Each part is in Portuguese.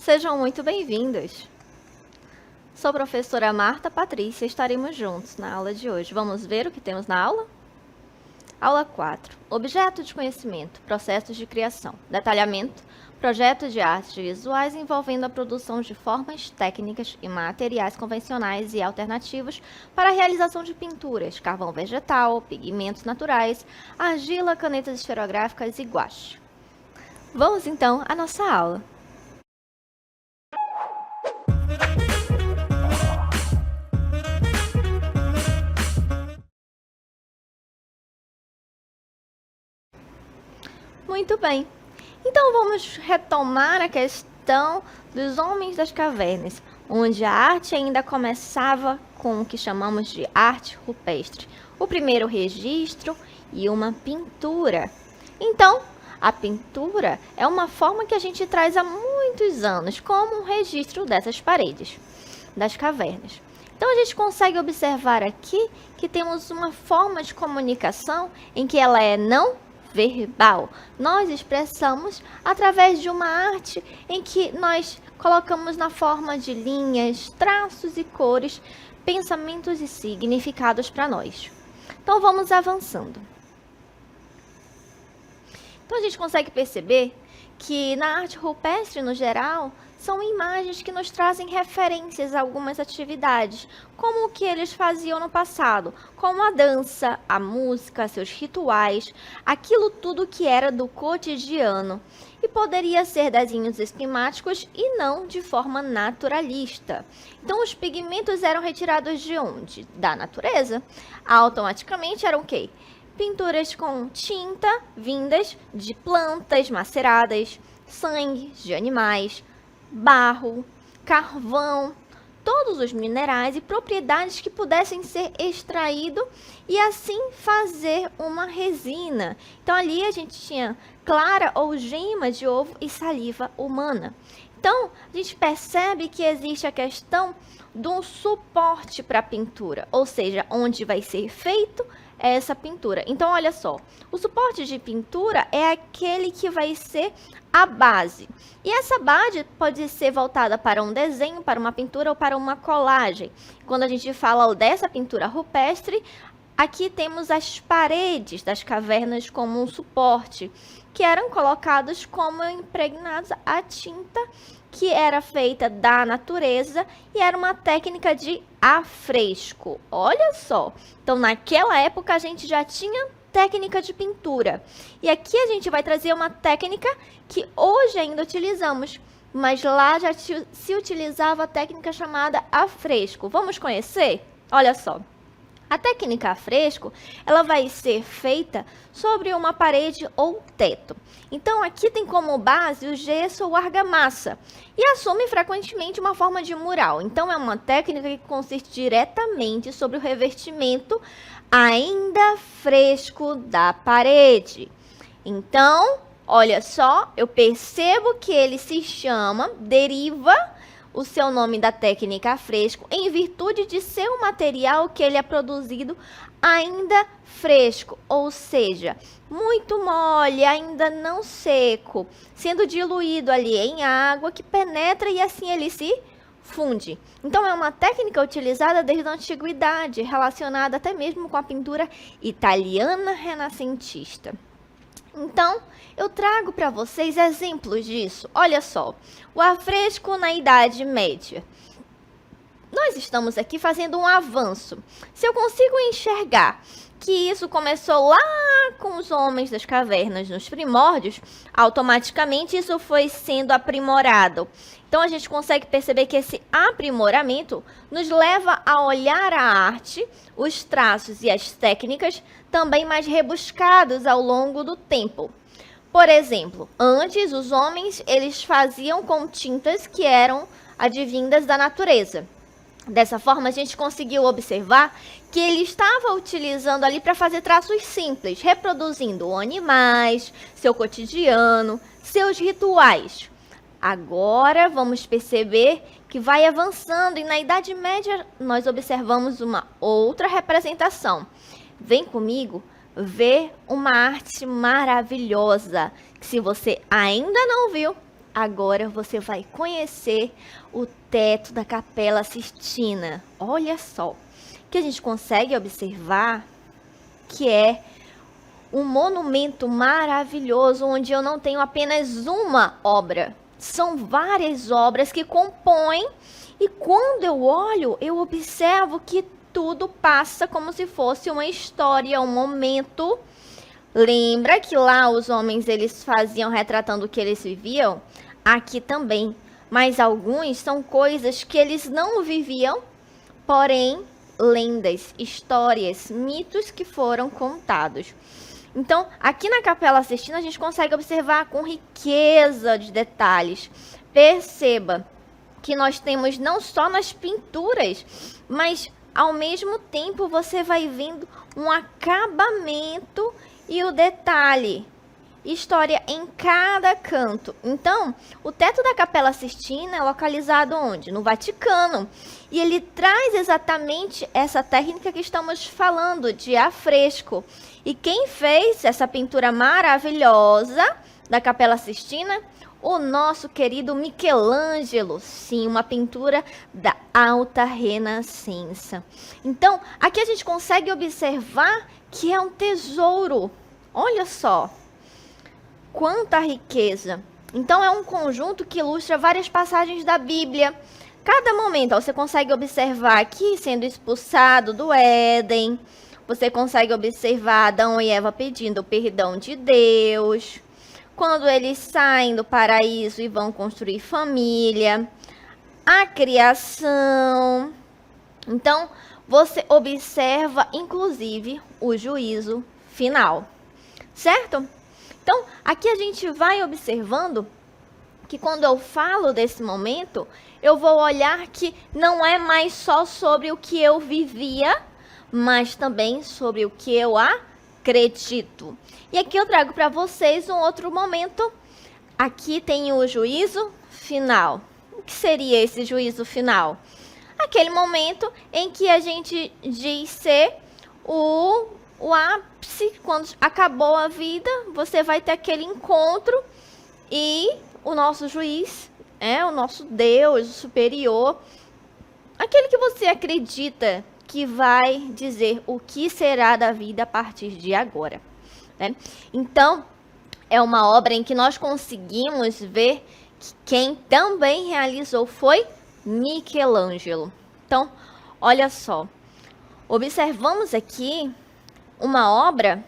Sejam muito bem-vindos. Sou a professora Marta Patrícia e estaremos juntos na aula de hoje. Vamos ver o que temos na aula? Aula 4. Objeto de conhecimento, processos de criação, detalhamento, projeto de artes visuais envolvendo a produção de formas técnicas e materiais convencionais e alternativos para a realização de pinturas, carvão vegetal, pigmentos naturais, argila, canetas esferográficas e guache. Vamos então à nossa aula. Muito bem. Então vamos retomar a questão dos homens das cavernas, onde a arte ainda começava com o que chamamos de arte rupestre, o primeiro registro e uma pintura. Então, a pintura é uma forma que a gente traz há muitos anos, como um registro dessas paredes das cavernas. Então, a gente consegue observar aqui que temos uma forma de comunicação em que ela é não verbal. Nós expressamos através de uma arte em que nós colocamos na forma de linhas, traços e cores, pensamentos e significados para nós. Então, vamos avançando. Então, a gente consegue perceber que na arte rupestre, no geral, são imagens que nos trazem referências a algumas atividades, como o que eles faziam no passado, como a dança, a música, seus rituais, aquilo tudo que era do cotidiano. E poderia ser desenhos esquemáticos e não de forma naturalista. Então, os pigmentos eram retirados de onde? Da natureza. Automaticamente eram o quê? Pinturas com tinta vindas de plantas maceradas, sangue de animais, barro, carvão, todos os minerais e propriedades que pudessem ser extraídos e assim fazer uma resina. Então ali a gente tinha clara ou gema de ovo e saliva humana. Então a gente percebe que existe a questão de um suporte para a pintura, ou seja, onde vai ser feito essa pintura. Então, olha só, o suporte de pintura é aquele que vai ser a base. E essa base pode ser voltada para um desenho, para uma pintura ou para uma colagem. Quando a gente fala dessa pintura rupestre, aqui temos as paredes das cavernas como um suporte, que eram colocados como impregnados a tinta que era feita da natureza e era uma técnica de afresco. Olha só, então naquela época a gente já tinha técnica de pintura. E aqui a gente vai trazer uma técnica que hoje ainda utilizamos, mas lá já se utilizava a técnica chamada afresco. Vamos conhecer? Olha só. A técnica afresco, ela vai ser feita sobre uma parede ou teto. Então, aqui tem como base o gesso ou argamassa e assume frequentemente uma forma de mural. Então, é uma técnica que consiste diretamente sobre o revestimento ainda fresco da parede. Então, olha só, eu percebo que ele se chama, deriva o seu nome da técnica afresco em virtude de ser um material que ele é produzido ainda fresco, ou seja, muito mole, ainda não seco, sendo diluído ali em água que penetra e assim ele se funde. Então é uma técnica utilizada desde a antiguidade, relacionada até mesmo com a pintura italiana renascentista. Então, eu trago para vocês exemplos disso. Olha só, o afresco na Idade Média. Nós estamos aqui fazendo um avanço. Se eu consigo enxergar que isso começou lá com os homens das cavernas, nos primórdios, automaticamente isso foi sendo aprimorado. Então, a gente consegue perceber que esse aprimoramento nos leva a olhar a arte, os traços e as técnicas também mais rebuscados ao longo do tempo. Por exemplo, antes os homens eles faziam com tintas que eram advindas da natureza. Dessa forma, a gente conseguiu observar que ele estava utilizando ali para fazer traços simples, reproduzindo animais, seu cotidiano, seus rituais. Agora, vamos perceber que vai avançando e na Idade Média nós observamos uma outra representação. Vem comigo ver uma arte maravilhosa, que se você ainda não viu, agora você vai conhecer o teto da Capela Sistina. Olha só, que a gente consegue observar que é um monumento maravilhoso, onde eu não tenho apenas uma obra. São várias obras que compõem, e quando eu olho, eu observo que tudo passa como se fosse uma história, um momento. Lembra que lá os homens eles faziam retratando o que eles viviam? Aqui também. Mas alguns são coisas que eles não viviam, porém lendas, histórias, mitos que foram contados. Então, aqui na Capela Sistina, a gente consegue observar com riqueza de detalhes. Perceba que nós temos não só nas pinturas, mas ao mesmo tempo você vai vendo um acabamento e o detalhe, história em cada canto. Então, o teto da Capela Sistina é localizado onde? No Vaticano. E ele traz exatamente essa técnica que estamos falando, de afresco. E quem fez essa pintura maravilhosa da Capela Sistina? O nosso querido Michelangelo. Sim, uma pintura da Alta Renascença. Então, aqui a gente consegue observar que é um tesouro. Olha só. Quanta riqueza! Então é um conjunto que ilustra várias passagens da Bíblia. Cada momento você consegue observar aqui sendo expulsado do Éden. Você consegue observar Adão e Eva pedindo o perdão de Deus. Quando eles saem do paraíso e vão construir família. A criação. Então você observa inclusive o juízo final. Certo? Então, aqui a gente vai observando que quando eu falo desse momento, eu vou olhar que não é mais só sobre o que eu vivia, mas também sobre o que eu acredito. E aqui eu trago para vocês um outro momento. Aqui tem o juízo final. O que seria esse juízo final? Aquele momento em que a gente diz ser o ápice, quando acabou a vida, você vai ter aquele encontro e o nosso juiz, o nosso Deus, o superior, aquele que você acredita que vai dizer o que será da vida a partir de agora. Né? Então, é uma obra em que nós conseguimos ver que quem também realizou foi Michelangelo. Então, olha só, observamos aqui uma obra,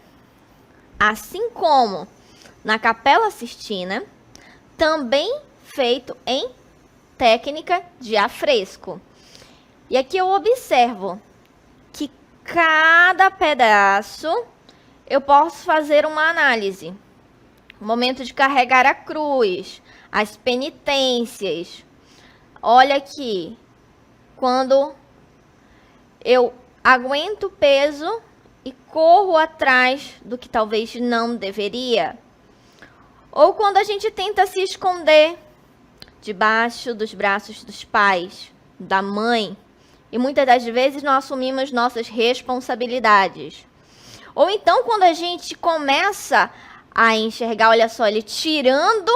assim como na Capela Sistina, também feito em técnica de afresco. E aqui eu observo que cada pedaço eu posso fazer uma análise. O momento de carregar a cruz, as penitências. Olha aqui, quando eu aguento o peso e corro atrás do que talvez não deveria. Ou quando a gente tenta se esconder debaixo dos braços dos pais, da mãe, e muitas das vezes não assumimos nossas responsabilidades. Ou então quando a gente começa a enxergar, olha só, ele tirando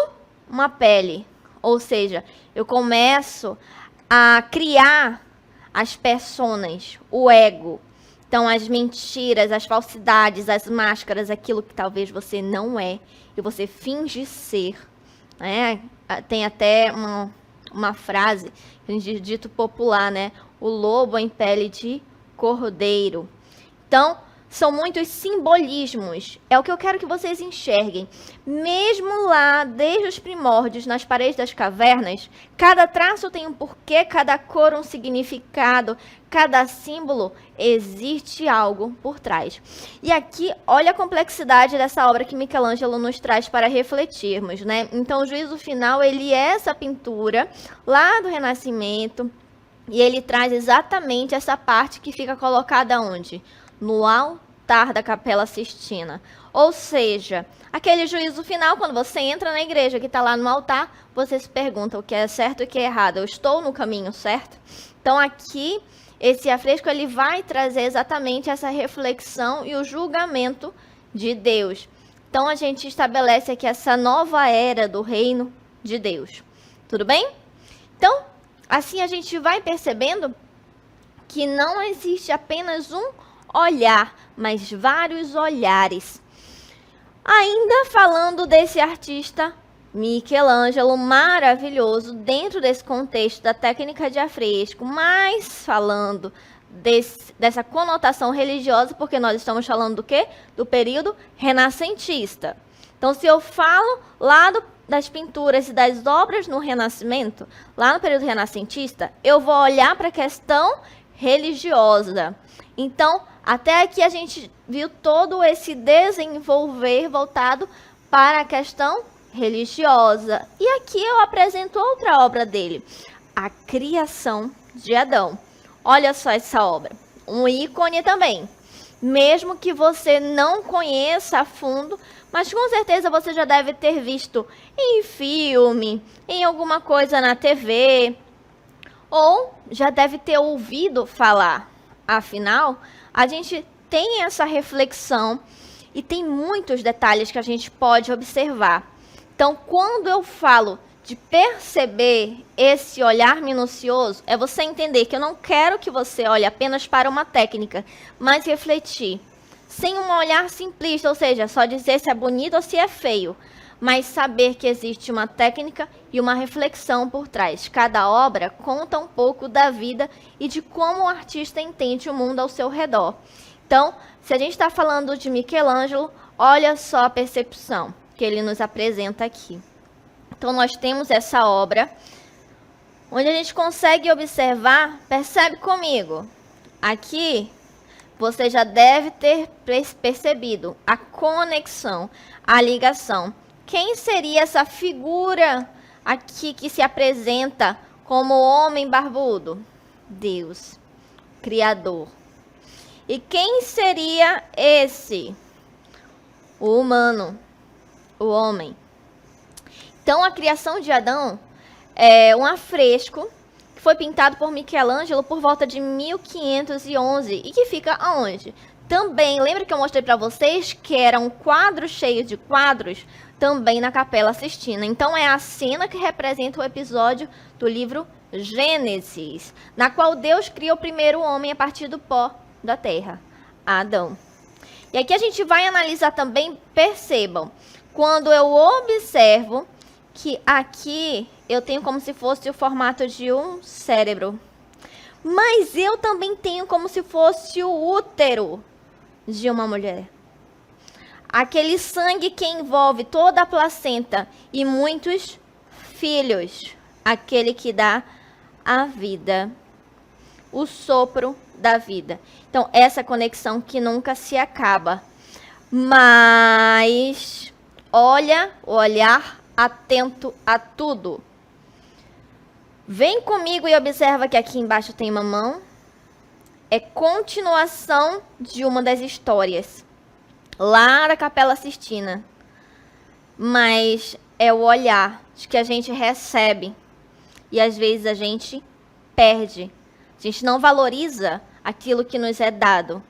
uma pele. Ou seja, eu começo a criar as personas, o ego. Então, as mentiras, as falsidades, as máscaras, aquilo que talvez você não é e você finge ser. Né? Tem até uma frase, dito popular, né? O lobo em pele de cordeiro. Então, são muitos simbolismos. É o que eu quero que vocês enxerguem. Mesmo lá, desde os primórdios, nas paredes das cavernas, cada traço tem um porquê, cada cor um significado, cada símbolo existe algo por trás. E aqui, olha a complexidade dessa obra que Michelangelo nos traz para refletirmos, né? Então, o juízo final, ele é essa pintura lá do Renascimento, e ele traz exatamente essa parte que fica colocada onde? No altar da Capela Sistina. Ou seja, aquele juízo final, quando você entra na igreja que está lá no altar, você se pergunta o que é certo e o que é errado. Eu estou no caminho certo? Então aqui, esse afresco ele vai trazer exatamente essa reflexão e o julgamento de Deus. Então a gente estabelece aqui essa nova era do reino de Deus. Tudo bem? Então, assim a gente vai percebendo que não existe apenas um olhar, mas vários olhares. Ainda falando desse artista Michelangelo maravilhoso dentro desse contexto da técnica de afresco, mas falando dessa conotação religiosa, porque nós estamos falando do quê? Do período renascentista. Então, se eu falo lá das pinturas e das obras no Renascimento, lá no período renascentista, eu vou olhar para a questão religiosa. Então, até aqui a gente viu todo esse desenvolver voltado para a questão religiosa. E aqui eu apresento outra obra dele, a criação de Adão. Olha só essa obra, um ícone também. Mesmo que você não conheça a fundo, mas com certeza você já deve ter visto em filme, em alguma coisa na TV, ou já deve ter ouvido falar. Afinal, a gente tem essa reflexão e tem muitos detalhes que a gente pode observar. Então, quando eu falo de perceber esse olhar minucioso, é você entender que eu não quero que você olhe apenas para uma técnica, mas refletir. Sem um olhar simplista, ou seja, só dizer se é bonito ou se é feio, mas saber que existe uma técnica e uma reflexão por trás. Cada obra conta um pouco da vida e de como o artista entende o mundo ao seu redor. Então, se a gente está falando de Michelangelo, olha só a percepção que ele nos apresenta aqui. Então, nós temos essa obra, onde a gente consegue observar, percebe comigo, aqui você já deve ter percebido a conexão, a ligação. Quem seria essa figura aqui que se apresenta como homem barbudo? Deus, Criador. E quem seria esse? O humano, o homem. Então, a criação de Adão é um afresco que foi pintado por Michelangelo por volta de 1511 e que fica aonde? Também, lembra que eu mostrei para vocês que era um quadro cheio de quadros? Também na Capela Sistina. Então, é a cena que representa o episódio do livro Gênesis, na qual Deus cria o primeiro homem a partir do pó da terra, Adão. E aqui a gente vai analisar também, percebam, quando eu observo que aqui eu tenho como se fosse o formato de um cérebro, mas eu também tenho como se fosse o útero de uma mulher. Aquele sangue que envolve toda a placenta e muitos filhos, aquele que dá a vida, o sopro da vida. Então, essa conexão que nunca se acaba. Mas, olha, olhar atento a tudo. Vem comigo e observa que aqui embaixo tem uma mão. É continuação de uma das histórias lá da Capela Sistina. Mas é o olhar que a gente recebe e às vezes a gente perde. A gente não valoriza aquilo que nos é dado.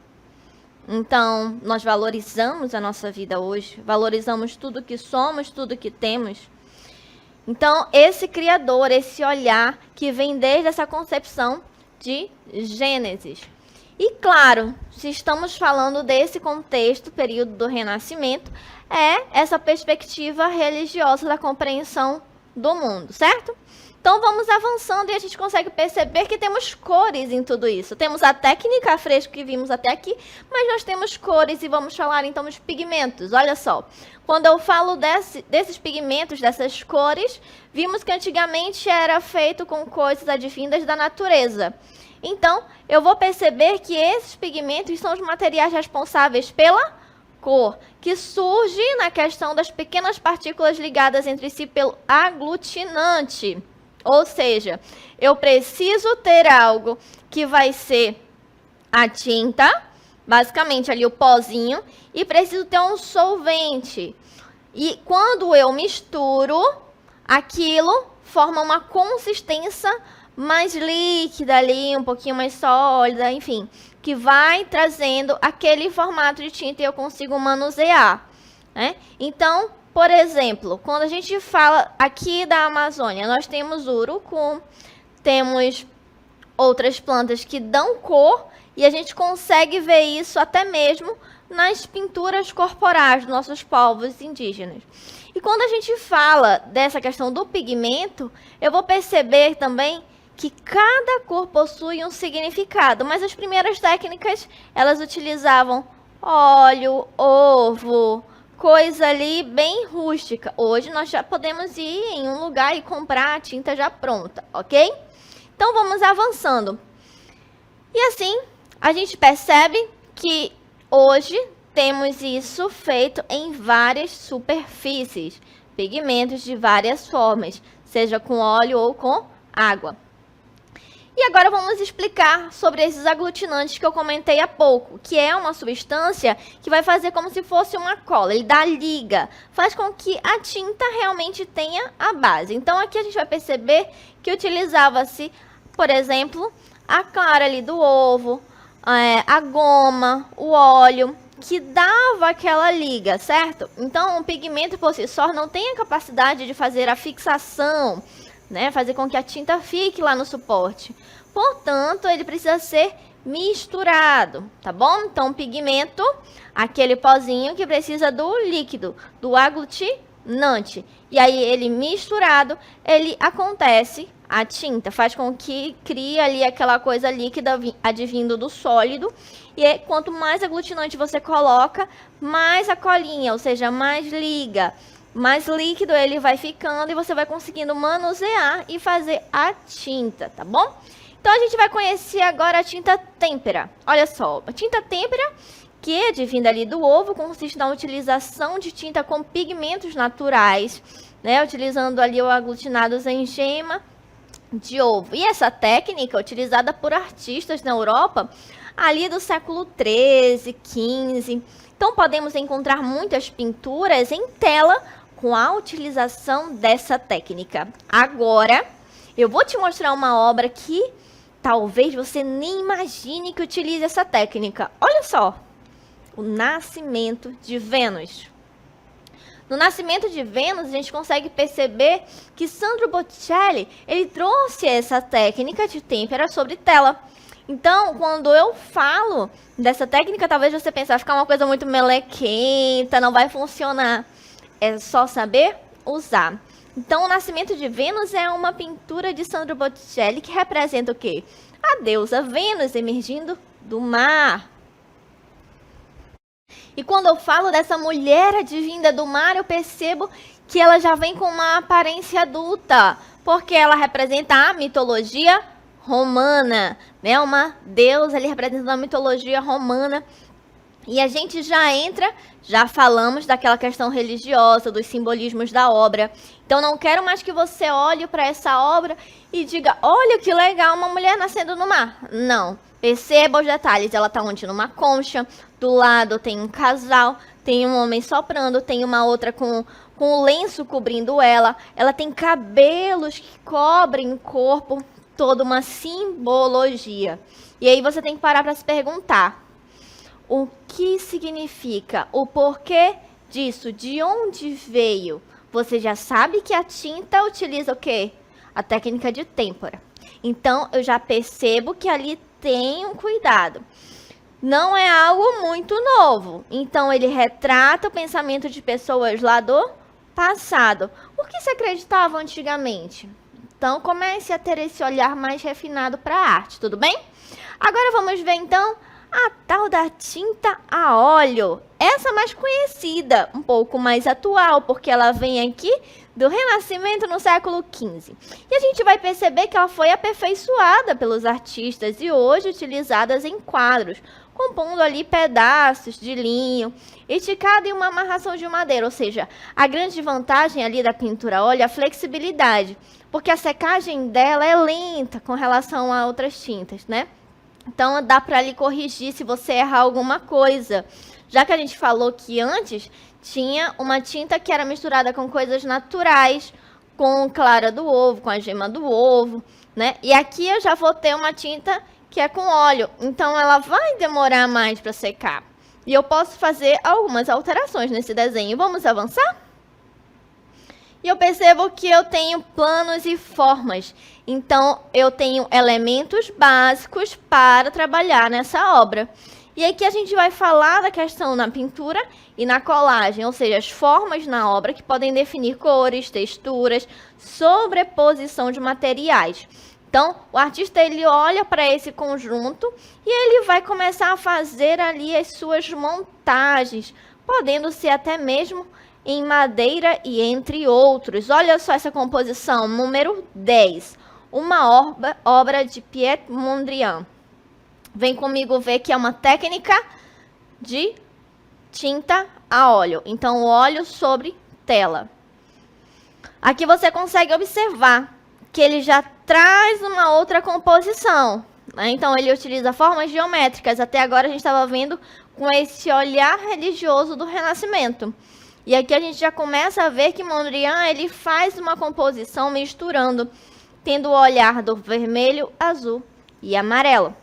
Então, nós valorizamos a nossa vida hoje, valorizamos tudo que somos, tudo que temos. Então, esse Criador, esse olhar que vem desde essa concepção de Gênesis. E claro, se estamos falando desse contexto, período do Renascimento, é essa perspectiva religiosa da compreensão do mundo, certo? Então, vamos avançando e a gente consegue perceber que temos cores em tudo isso. Temos a técnica a fresco que vimos até aqui, mas nós temos cores e vamos falar então dos pigmentos. Olha só, quando eu falo desses pigmentos, dessas cores, vimos que antigamente era feito com coisas advindas da natureza. Então, eu vou perceber que esses pigmentos são os materiais responsáveis pela cor, que surge na questão das pequenas partículas ligadas entre si pelo aglutinante. Ou seja, eu preciso ter algo que vai ser a tinta, basicamente ali o pozinho, e preciso ter um solvente. E quando eu misturo, aquilo forma uma consistência mais líquida ali, um pouquinho mais sólida, enfim, que vai trazendo aquele formato de tinta e eu consigo manusear, né? Então, Por exemplo, quando a gente fala aqui da Amazônia, nós temos urucum, temos outras plantas que dão cor, e a gente consegue ver isso até mesmo nas pinturas corporais dos nossos povos indígenas. E quando a gente fala dessa questão do pigmento, eu vou perceber também que cada cor possui um significado, mas as primeiras técnicas, elas utilizavam óleo, ovo, coisa ali bem rústica. Hoje nós já podemos ir em um lugar e comprar a tinta já pronta, ok? Então vamos avançando. E assim, a gente percebe que hoje temos isso feito em várias superfícies, pigmentos de várias formas, seja com óleo ou com água. E agora vamos explicar sobre esses aglutinantes que eu comentei há pouco, que é uma substância que vai fazer como se fosse uma cola, ele dá liga, faz com que a tinta realmente tenha a base. Então aqui a gente vai perceber que utilizava-se, por exemplo, a clara ali do ovo, a goma, o óleo, que dava aquela liga, certo? Então o pigmento por si só não tem a capacidade de fazer a fixação, né, fazer com que a tinta fique lá no suporte. Portanto, ele precisa ser misturado, tá bom? Então, o pigmento, aquele pozinho que precisa do líquido, do aglutinante. E aí, ele misturado, ele acontece, a tinta faz com que crie ali aquela coisa líquida advindo do sólido. E aí, quanto mais aglutinante você coloca, mais a colinha, ou seja, mais liga, mais líquido ele vai ficando e você vai conseguindo manusear e fazer a tinta, tá bom? Então, a gente vai conhecer agora a tinta têmpera. Olha só, a tinta têmpera, que advinda ali do ovo, consiste na utilização de tinta com pigmentos naturais, né? Utilizando ali o aglutinados em gema de ovo. E essa técnica é utilizada por artistas na Europa ali do século XIII, XV. Então, podemos encontrar muitas pinturas em tela com a utilização dessa técnica. Agora, eu vou te mostrar uma obra que talvez você nem imagine que utilize essa técnica. Olha só, o Nascimento de Vênus. No Nascimento de Vênus, a gente consegue perceber que Sandro Botticelli, ele trouxe essa técnica de têmpera sobre tela. Então, quando eu falo dessa técnica, talvez você pense, vai ficar uma coisa muito melequenta, não vai funcionar. É só saber usar. Então, o Nascimento de Vênus é uma pintura de Sandro Botticelli que representa o quê? A deusa Vênus emergindo do mar. E quando eu falo dessa mulher advinda do mar, eu percebo que ela já vem com uma aparência adulta, porque ela representa a mitologia romana, né? Uma deusa ali representando a mitologia romana. E a gente já falamos daquela questão religiosa, dos simbolismos da obra. Então, não quero mais que você olhe para essa obra e diga, olha que legal, uma mulher nascendo no mar. Não, perceba os detalhes. Ela está onde? Numa concha, do lado tem um casal, tem um homem soprando, tem uma outra com o lenço cobrindo ela. Ela tem cabelos que cobrem o corpo, toda uma simbologia. E aí você tem que parar para se perguntar, o que significa? O porquê disso? De onde veio? Você já sabe que a tinta utiliza o quê? A técnica de têmpera. Então, eu já percebo que ali tem um cuidado. Não é algo muito novo. Então, ele retrata o pensamento de pessoas lá do passado. O que se acreditava antigamente? Então, comece a ter esse olhar mais refinado para a arte, tudo bem? Agora, vamos ver, então, a tal da tinta a óleo, essa mais conhecida, um pouco mais atual, porque ela vem aqui do Renascimento no século XV. E a gente vai perceber que ela foi aperfeiçoada pelos artistas e hoje utilizadas em quadros, compondo ali pedaços de linho, esticado em uma amarração de madeira. Ou seja, a grande vantagem ali da pintura a óleo é a flexibilidade, porque a secagem dela é lenta com relação a outras tintas, né? Então, dá para lhe corrigir se você errar alguma coisa. Já que a gente falou que antes tinha uma tinta que era misturada com coisas naturais, com clara do ovo, com a gema do ovo, né? E aqui eu já vou ter uma tinta que é com óleo. Então, ela vai demorar mais para secar. E eu posso fazer algumas alterações nesse desenho. Vamos avançar? E eu percebo que eu tenho planos e formas. Então, eu tenho elementos básicos para trabalhar nessa obra. E aqui a gente vai falar da questão na pintura e na colagem, ou seja, as formas na obra que podem definir cores, texturas, sobreposição de materiais. Então, o artista ele olha para esse conjunto e ele vai começar a fazer ali as suas montagens, podendo ser até mesmo em madeira e entre outros. Olha só essa composição, número 10, uma obra de Piet Mondrian. Vem comigo ver que é uma técnica de tinta a óleo. Então, óleo sobre tela. Aqui você consegue observar que ele já traz uma outra composição, né? Então, ele utiliza formas geométricas. Até agora, a gente estava vendo com esse olhar religioso do Renascimento. E aqui a gente já começa a ver que Mondrian ele faz uma composição misturando, tendo o olhar do vermelho, azul e amarelo.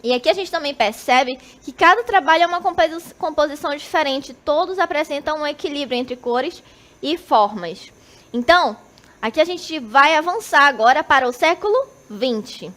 E aqui a gente também percebe que cada trabalho é uma composição diferente. Todos apresentam um equilíbrio entre cores e formas. Então, aqui a gente vai avançar agora para o século XX.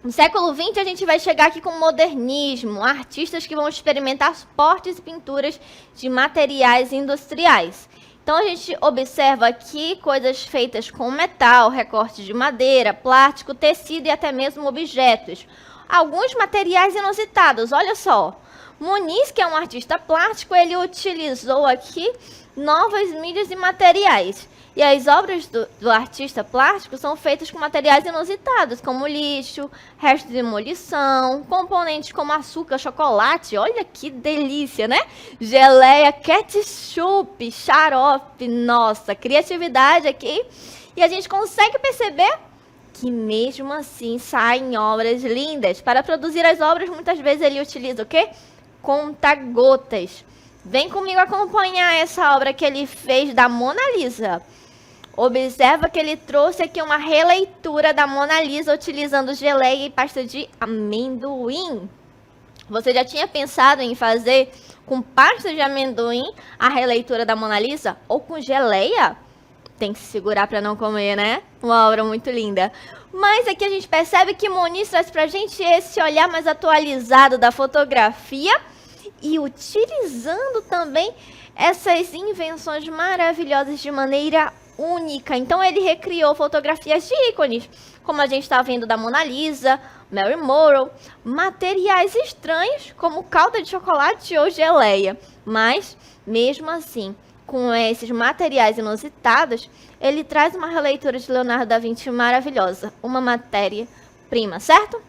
No século XX, a gente vai chegar aqui com o modernismo, artistas que vão experimentar suportes e pinturas de materiais industriais. Então, a gente observa aqui coisas feitas com metal, recorte de madeira, plástico, tecido e até mesmo objetos. Alguns materiais inusitados, olha só. Muniz, que é um artista plástico, ele utilizou aqui novas mídias e materiais. E as obras do artista plástico são feitas com materiais inusitados, como lixo, restos de demolição, componentes como açúcar, chocolate, olha que delícia, né? Geleia, ketchup, xarope, nossa, criatividade aqui. E a gente consegue perceber que mesmo assim saem obras lindas. Para produzir as obras, muitas vezes ele utiliza o quê? Conta-gotas. Vem comigo acompanhar essa obra que ele fez da Mona Lisa. Observa que ele trouxe aqui uma releitura da Mona Lisa utilizando geleia e pasta de amendoim. Você já tinha pensado em fazer com pasta de amendoim a releitura da Mona Lisa? Ou com geleia? Tem que se segurar para não comer, né? Uma obra muito linda. Mas aqui a gente percebe que Muniz traz para a gente esse olhar mais atualizado da fotografia e utilizando também essas invenções maravilhosas de maneira única. Então, ele recriou fotografias de ícones, como a gente está vendo da Mona Lisa, Mary Monroe, materiais estranhos, como calda de chocolate ou geleia. Mas, mesmo assim, com esses materiais inusitados, ele traz uma releitura de Leonardo da Vinci maravilhosa, uma matéria-prima, certo?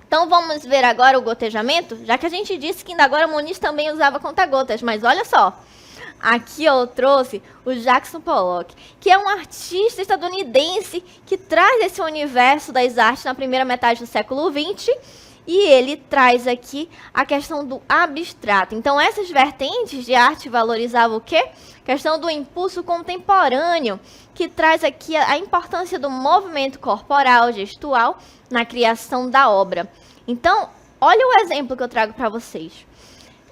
Então, vamos ver agora o gotejamento, já que a gente disse que ainda agora Muniz também usava conta-gotas, mas olha só. Aqui eu trouxe o Jackson Pollock, que é um artista estadunidense que traz esse universo das artes na primeira metade do século XX, e ele traz aqui a questão do abstrato. Então, essas vertentes de arte valorizavam o quê? A questão do impulso contemporâneo, que traz aqui a importância do movimento corporal, gestual, na criação da obra. Então, olha o exemplo que eu trago para vocês.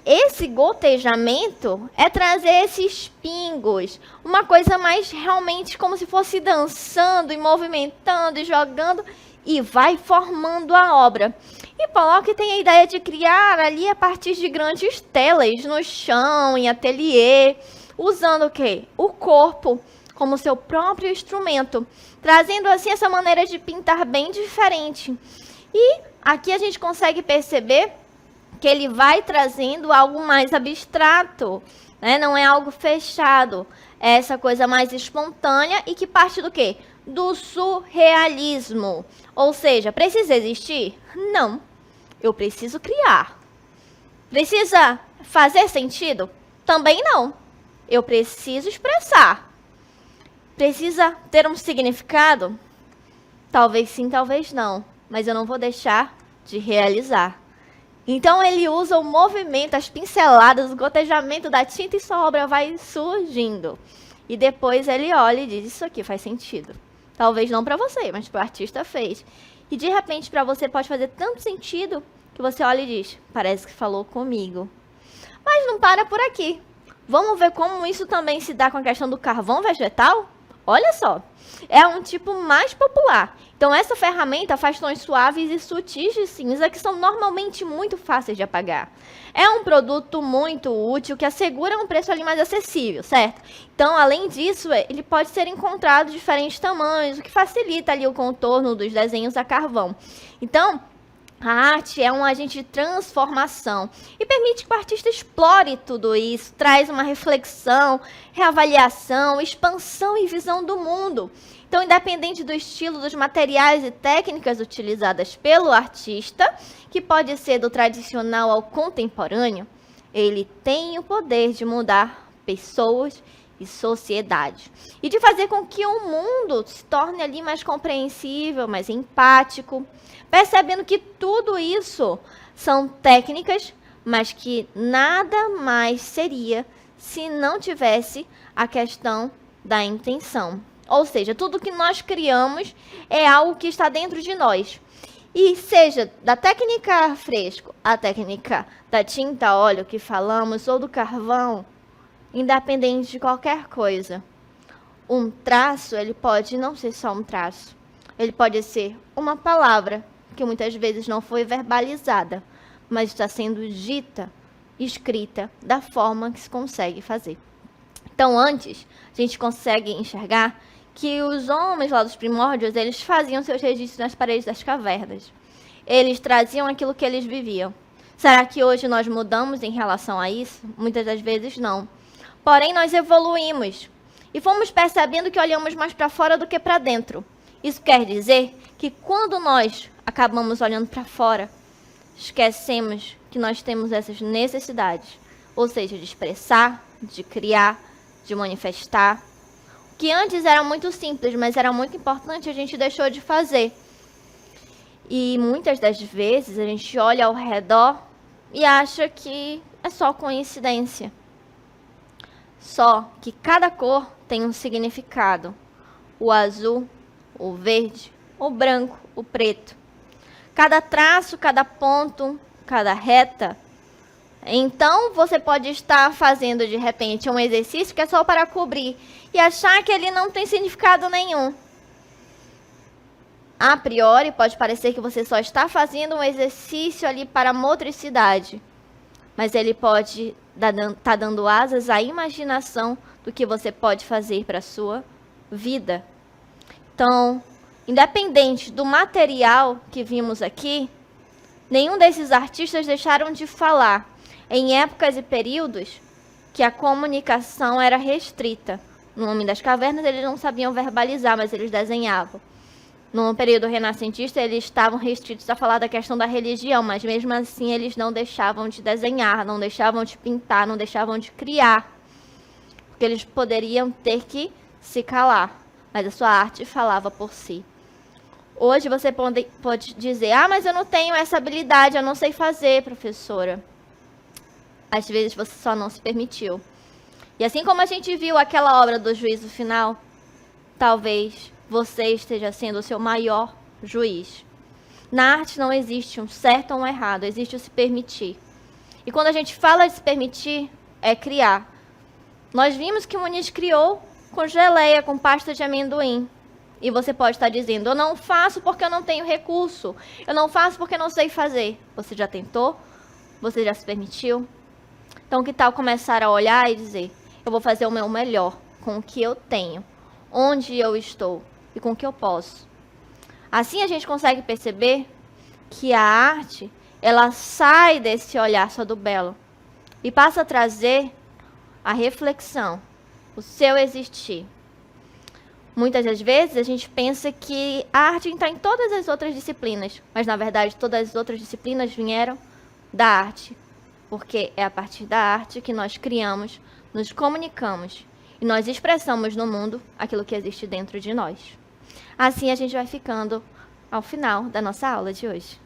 Esse gotejamento é trazer esses pingos, uma coisa mais realmente como se fosse dançando e movimentando e jogando, e vai formando a obra. E Pollock tem a ideia de criar ali a partir de grandes telas no chão, em ateliê, usando o quê? O corpo como seu próprio instrumento, trazendo assim essa maneira de pintar bem diferente. E aqui a gente consegue perceber que ele vai trazendo algo mais abstrato, né? Não é algo fechado, é essa coisa mais espontânea e que parte do quê? Do surrealismo. Ou seja, precisa existir? Não. Eu preciso criar. Precisa fazer sentido? Também não. Eu preciso expressar. Precisa ter um significado? Talvez sim, talvez não. Mas eu não vou deixar de realizar. Então, ele usa o movimento, as pinceladas, o gotejamento da tinta e sua obra vai surgindo. E depois ele olha e diz, isso aqui faz sentido. Talvez não para você, mas para o artista fez. E de repente, para você pode fazer tanto sentido que você olha e diz, parece que falou comigo. Mas não para por aqui. Vamos ver como isso também se dá com a questão do carvão vegetal? Olha só, é um tipo mais popular. Então, essa ferramenta faz tons suaves e sutis de cinza que são normalmente muito fáceis de apagar. É um produto muito útil que assegura um preço ali mais acessível, certo? Então, além disso, ele pode ser encontrado de diferentes tamanhos, o que facilita ali o contorno dos desenhos a carvão. Então, a arte é um agente de transformação e permite que o artista explore tudo isso, traz uma reflexão, reavaliação, expansão e visão do mundo. Então, independente do estilo, dos materiais e técnicas utilizadas pelo artista, que pode ser do tradicional ao contemporâneo, ele tem o poder de mudar pessoas e sociedade. E de fazer com que o mundo se torne ali mais compreensível, mais empático, percebendo que tudo isso são técnicas, mas que nada mais seria se não tivesse a questão da intenção. Ou seja, tudo que nós criamos é algo que está dentro de nós. E seja da técnica fresco, a técnica da tinta a óleo que falamos, ou do carvão, independente de qualquer coisa, um traço, ele pode não ser só um traço. Ele pode ser uma palavra que muitas vezes não foi verbalizada, mas está sendo dita, escrita, da forma que se consegue fazer. Então, antes, a gente consegue enxergar que os homens lá dos primórdios, eles faziam seus registros nas paredes das cavernas. Eles traziam aquilo que eles viviam. Será que hoje nós mudamos em relação a isso? Muitas das vezes não. Porém, nós evoluímos e fomos percebendo que olhamos mais para fora do que para dentro. Isso quer dizer que quando nós acabamos olhando para fora, esquecemos que nós temos essas necessidades, ou seja, de expressar, de criar, de manifestar. O que antes era muito simples, mas era muito importante, a gente deixou de fazer. E muitas das vezes a gente olha ao redor e acha que é só coincidência. Só que cada cor tem um significado. O azul, o verde, o branco, o preto. Cada traço, cada ponto, cada reta. Então, você pode estar fazendo, de repente, um exercício que é só para cobrir e achar que ele não tem significado nenhum. A priori, pode parecer que você só está fazendo um exercício ali para a motricidade, mas ele pode estar dando asas à imaginação do que você pode fazer para a sua vida. Então, independente do material que vimos aqui, nenhum desses artistas deixaram de falar em épocas e períodos que a comunicação era restrita. No Homem das Cavernas, eles não sabiam verbalizar, mas eles desenhavam. No período renascentista, eles estavam restritos a falar da questão da religião, mas mesmo assim eles não deixavam de desenhar, não deixavam de pintar, não deixavam de criar. Porque eles poderiam ter que se calar, mas a sua arte falava por si. Hoje você pode dizer, mas eu não tenho essa habilidade, eu não sei fazer, professora. Às vezes você só não se permitiu. E assim como a gente viu aquela obra do juízo final, talvez você esteja sendo o seu maior juiz. Na arte não existe um certo ou um errado, existe o se permitir. E quando a gente fala de se permitir, é criar. Nós vimos que o Muniz criou com geleia, com pasta de amendoim. E você pode estar dizendo, eu não faço porque eu não tenho recurso. Eu não faço porque eu não sei fazer. Você já tentou? Você já se permitiu? Então, que tal começar a olhar e dizer, eu vou fazer o meu melhor com o que eu tenho, onde eu estou e com o que eu posso. Assim a gente consegue perceber que a arte, ela sai desse olhar só do belo e passa a trazer a reflexão, o seu existir. Muitas das vezes a gente pensa que a arte está em todas as outras disciplinas, mas na verdade todas as outras disciplinas vieram da arte, porque é a partir da arte que nós criamos, nos comunicamos e nós expressamos no mundo aquilo que existe dentro de nós. Assim a gente vai ficando ao final da nossa aula de hoje.